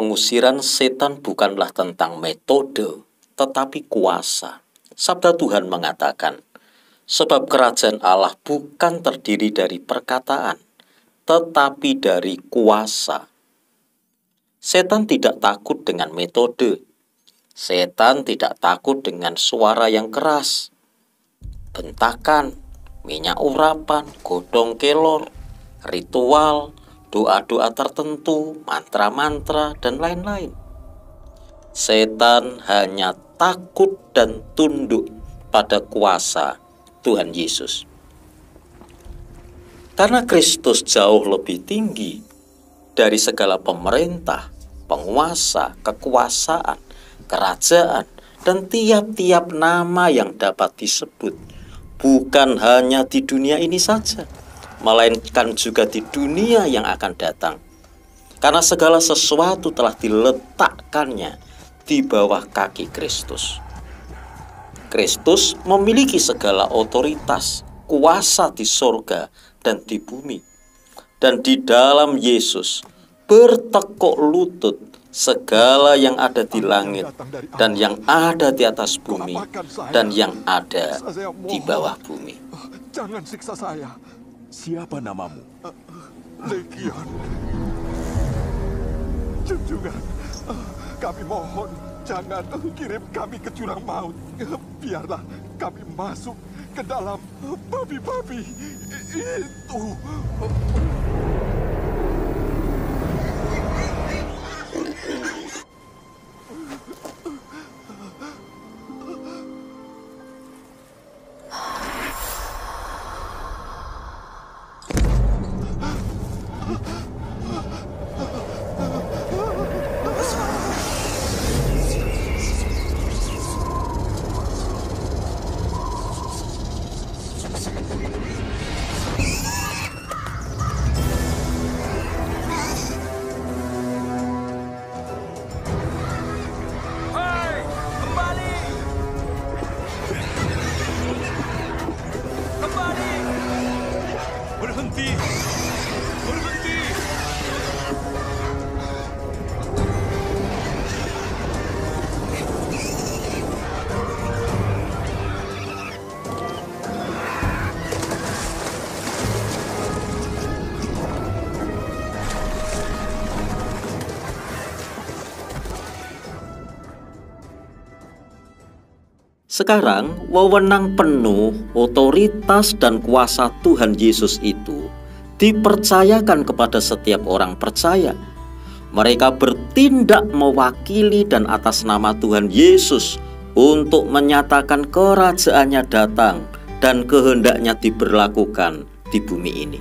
Pengusiran setan bukanlah tentang metode, tetapi kuasa. Sabda Tuhan mengatakan, sebab kerajaan Allah bukan terdiri dari perkataan, tetapi dari kuasa. Setan tidak takut dengan metode. Setan tidak takut dengan suara yang keras, bentakan, minyak urapan, godong kelor, ritual, doa-doa tertentu, mantra-mantra, dan lain-lain. Setan hanya takut dan tunduk pada kuasa Tuhan Yesus. Karena Kristus jauh lebih tinggi dari segala pemerintah, penguasa, kekuasaan, kerajaan, dan tiap-tiap nama yang dapat disebut, bukan hanya di dunia ini saja, melainkan juga di dunia yang akan datang. Karena segala sesuatu telah diletakkannya di bawah kaki Kristus. Kristus memiliki segala otoritas, kuasa di sorga dan di bumi. Dan di dalam Yesus bertekuk lutut segala yang ada di langit dan yang ada di atas bumi dan yang ada di bawah bumi. Jangan siksa saya. Siapa namamu? Legion. Junjungan, kami mohon jangan kirim kami ke jurang maut. Biarlah kami masuk ke dalam babi-babi itu. Berhenti! Berhenti! Sekarang, wewenang penuh, otoritas dan kuasa Tuhan Yesus itu dipercayakan kepada setiap orang percaya. Mereka bertindak mewakili dan atas nama Tuhan Yesus untuk menyatakan kerajaannya datang dan kehendaknya diberlakukan di bumi ini.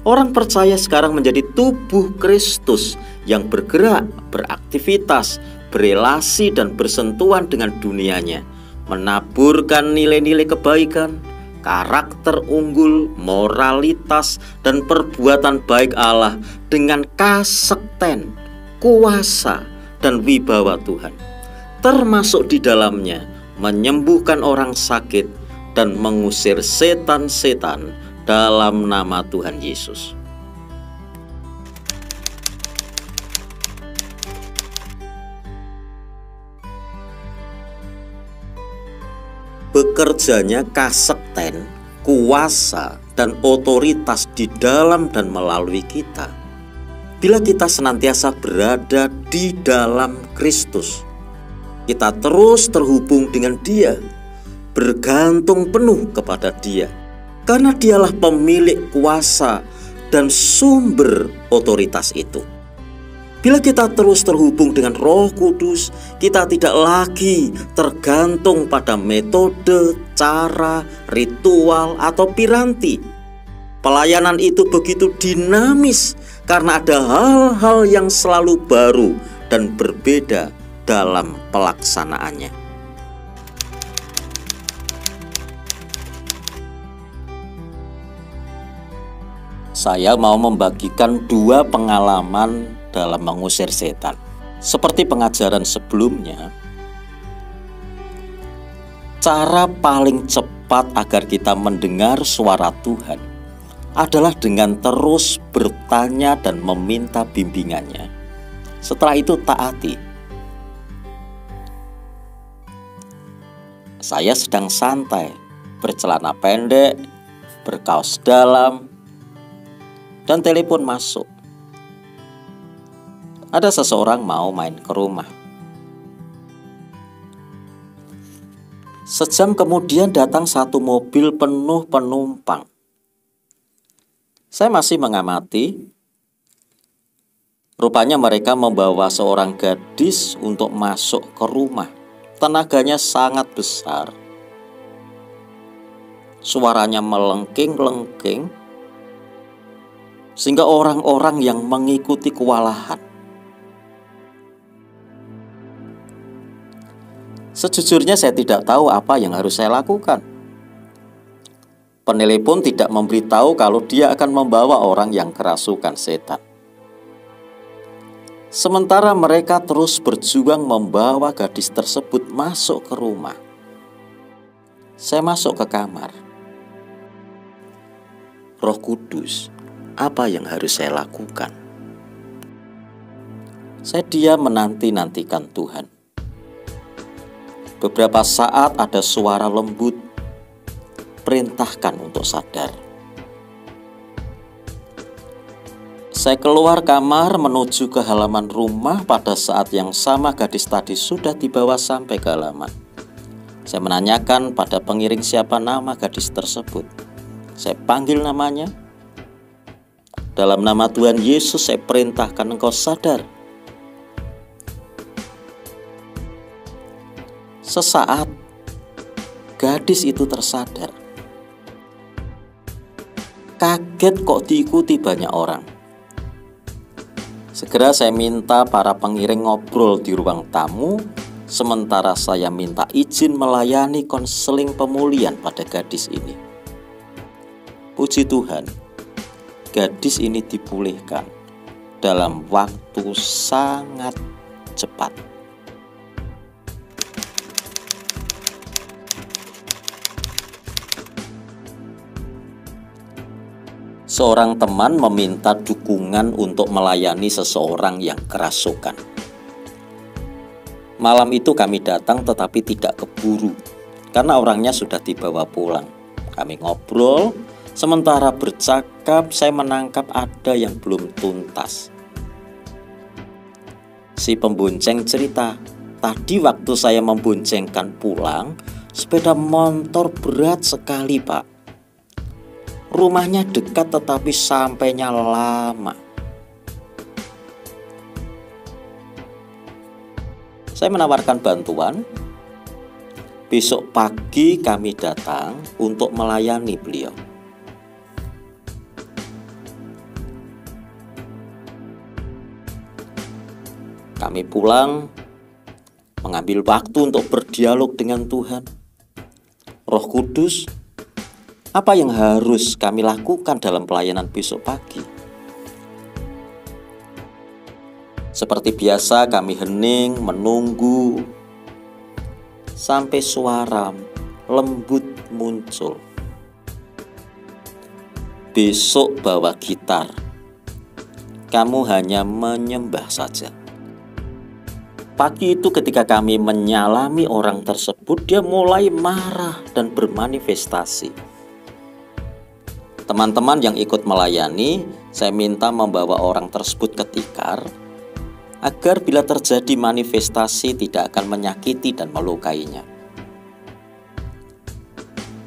Orang percaya sekarang menjadi tubuh Kristus yang bergerak, beraktivitas, berelasi dan bersentuhan dengan dunianya, menaburkan nilai-nilai kebaikan, karakter unggul, moralitas, dan perbuatan baik Allah dengan kasekten, kuasa, dan wibawa Tuhan. Termasuk di dalamnya menyembuhkan orang sakit dan mengusir setan-setan dalam nama Tuhan Yesus. Bekerjanya kasekten, kuasa, dan otoritas di dalam dan melalui kita. Bila kita senantiasa berada di dalam Kristus, kita terus terhubung dengan Dia, bergantung penuh kepada Dia, karena Dialah pemilik kuasa dan sumber otoritas itu. Bila kita terus terhubung dengan Roh Kudus, kita tidak lagi tergantung pada metode, cara, ritual, atau piranti. Pelayanan itu begitu dinamis karena ada hal-hal yang selalu baru dan berbeda dalam pelaksanaannya. Saya mau membagikan dua pengalaman dalam mengusir setan. Seperti pengajaran sebelumnya, cara paling cepat agar kita mendengar suara Tuhan adalah dengan terus bertanya dan meminta bimbingannya. Setelah itu taati. Saya sedang santai, bercelana pendek, berkaos dalam, dan telepon masuk. Ada seseorang mau main ke rumah. Sejam kemudian datang satu mobil penuh penumpang. Saya masih mengamati. Rupanya mereka membawa seorang gadis untuk masuk ke rumah. Tenaganya sangat besar. Suaranya melengking-lengking, sehingga orang-orang yang mengikuti kewalahan. Sejujurnya saya tidak tahu apa yang harus saya lakukan. Penelepon tidak memberitahu kalau dia akan membawa orang yang kerasukan setan. Sementara mereka terus berjuang membawa gadis tersebut masuk ke rumah. Saya masuk ke kamar. Roh Kudus, apa yang harus saya lakukan? Saya diam menanti-nantikan Tuhan. Beberapa saat ada suara lembut, perintahkan untuk sadar. Saya keluar kamar menuju ke halaman rumah. Pada saat yang sama gadis tadi sudah dibawa sampai ke halaman. Saya menanyakan pada pengiring siapa nama gadis tersebut. Saya panggil namanya. Dalam nama Tuhan Yesus saya perintahkan engkau sadar. Sesaat gadis itu tersadar. Kaget kok diikuti banyak orang. Segera saya minta para pengiring ngobrol di ruang tamu, sementara saya minta izin melayani konseling pemulihan pada gadis ini. Puji Tuhan, gadis ini dipulihkan dalam waktu sangat cepat. Seorang teman meminta dukungan untuk melayani seseorang yang kerasukan. Malam itu kami datang tetapi tidak keburu, karena orangnya sudah dibawa pulang. Kami ngobrol, sementara bercakap saya menangkap ada yang belum tuntas. Si pembonceng cerita, tadi waktu saya memboncengkan pulang, sepeda motor berat sekali, Pak. Rumahnya dekat tetapi sampainya lama. Saya menawarkan bantuan. Besok pagi kami datang untuk melayani beliau. Kami pulang, mengambil waktu untuk berdialog dengan Tuhan. Roh Kudus, apa yang harus kami lakukan dalam pelayanan besok pagi? Seperti biasa kami hening menunggu sampai suara lembut muncul. Besok bawa gitar, kamu hanya menyembah saja. Pagi itu ketika kami menyalami orang tersebut, dia mulai marah dan bermanifestasi. Teman-teman yang ikut melayani, saya minta membawa orang tersebut ke tikar, agar bila terjadi manifestasi tidak akan menyakiti dan melukainya.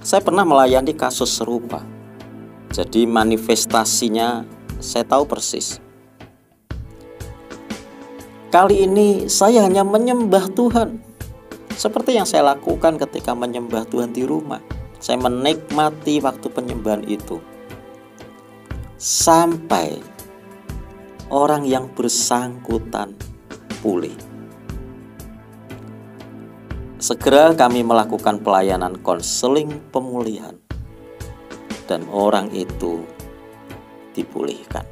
Saya pernah melayani kasus serupa, jadi manifestasinya saya tahu persis. Kali ini saya hanya menyembah Tuhan, seperti yang saya lakukan ketika menyembah Tuhan di rumah. Saya menikmati waktu penyembahan itu sampai orang yang bersangkutan pulih. Segera kami melakukan pelayanan konseling pemulihan dan orang itu dipulihkan.